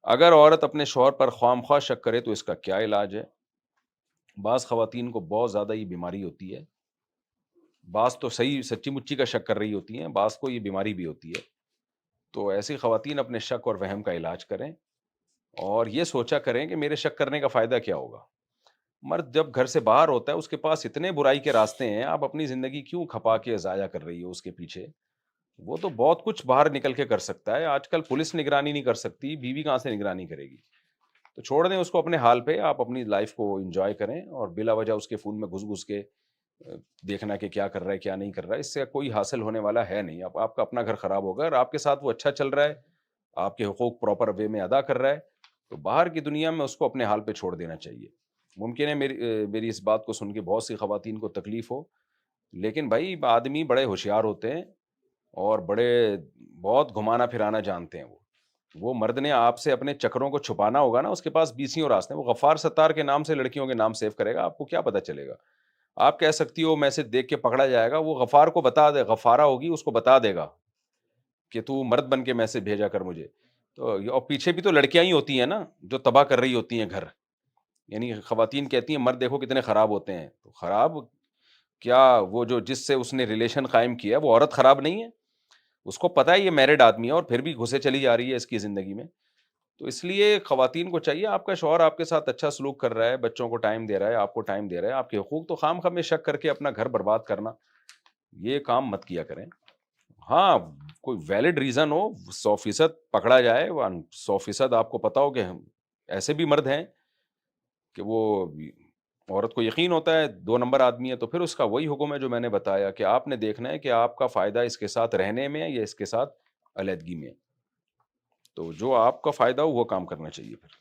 اگر عورت اپنے شوہر پر خواہ شک کرے تو اس کا کیا علاج ہے؟ بعض خواتین کو بہت زیادہ یہ بیماری ہوتی ہے، بعض تو صحیح سچی مچی کا شک کر رہی ہوتی ہیں، بعض کو یہ بیماری بھی ہوتی ہے۔ تو ایسی خواتین اپنے شک اور وہم کا علاج کریں اور یہ سوچا کریں کہ میرے شک کرنے کا فائدہ کیا ہوگا؟ مرد جب گھر سے باہر ہوتا ہے اس کے پاس اتنے برائی کے راستے ہیں، آپ اپنی زندگی کیوں کھپا کے ضائع کر رہی ہو اس کے پیچھے؟ وہ تو بہت کچھ باہر نکل کے کر سکتا ہے، آج کل پولیس نگرانی نہیں کر سکتی، بیوی کہاں سے نگرانی کرے گی؟ تو چھوڑ دیں اس کو اپنے حال پہ، آپ اپنی لائف کو انجوائے کریں اور بلا وجہ اس کے فون میں گھس گھس کے دیکھنا کہ کیا کر رہا ہے کیا نہیں کر رہا ہے، اس سے کوئی حاصل ہونے والا ہے نہیں۔ آپ کا اپنا گھر خراب ہوگا، اگر آپ کے ساتھ وہ اچھا چل رہا ہے، آپ کے حقوق پراپر وے میں ادا کر رہا ہے، تو باہر کی دنیا میں اس کو اپنے حال پہ چھوڑ دینا چاہیے۔ ممکن ہے میری اس بات کو سن کے بہت سی خواتین کو تکلیف ہو، لیکن بھائی آدمی بڑے ہوشیار ہوتے ہیں اور بہت گھمانا پھرانا جانتے ہیں وہ مرد نے آپ سے اپنے چکروں کو چھپانا ہوگا نا، اس کے پاس بیسیوں راستے ہیں، وہ غفار ستار کے نام سے لڑکیوں کے نام سیو کرے گا، آپ کو کیا پتا چلے گا؟ آپ کہہ سکتی ہو میسج دیکھ کے پکڑا جائے گا، وہ غفار کو بتا دے، غفارہ ہوگی اس کو بتا دے گا کہ تو مرد بن کے میسج بھیجا کر مجھے۔ تو اور پیچھے بھی تو لڑکیاں ہی ہوتی ہیں نا جو تباہ کر رہی ہوتی ہیں گھر، یعنی خواتین کہتی ہیں مرد دیکھو کتنے خراب ہوتے ہیں، تو خراب کیا وہ جو جس سے اس نے ریلیشن قائم کیا وہ عورت خراب نہیں ہے؟ اس کو پتا ہے یہ میرڈ آدمی ہے اور پھر بھی گھسے چلی جا رہی ہے اس کی زندگی میں۔ تو اس لیے خواتین کو چاہیے، آپ کا شوہر آپ کے ساتھ اچھا سلوک کر رہا ہے، بچوں کو ٹائم دے رہا ہے، آپ کو ٹائم دے رہا ہے، آپ کے حقوق تو خام خواہ میں شک کر کے اپنا گھر برباد کرنا، یہ کام مت کیا کریں۔ ہاں، کوئی ویلڈ ریزن ہو، 100% پکڑا جائے، 100% آپ کو پتا ہو کہ ایسے بھی مرد ہیں کہ وہ عورت کو یقین ہوتا ہے 2 نمبر آدمی ہے، تو پھر اس کا وہی حکم ہے جو میں نے بتایا کہ آپ نے دیکھنا ہے کہ آپ کا فائدہ اس کے ساتھ رہنے میں ہے یا اس کے ساتھ علیحدگی میں ہے۔ تو جو آپ کا فائدہ ہو وہ کام کرنا چاہیے پھر۔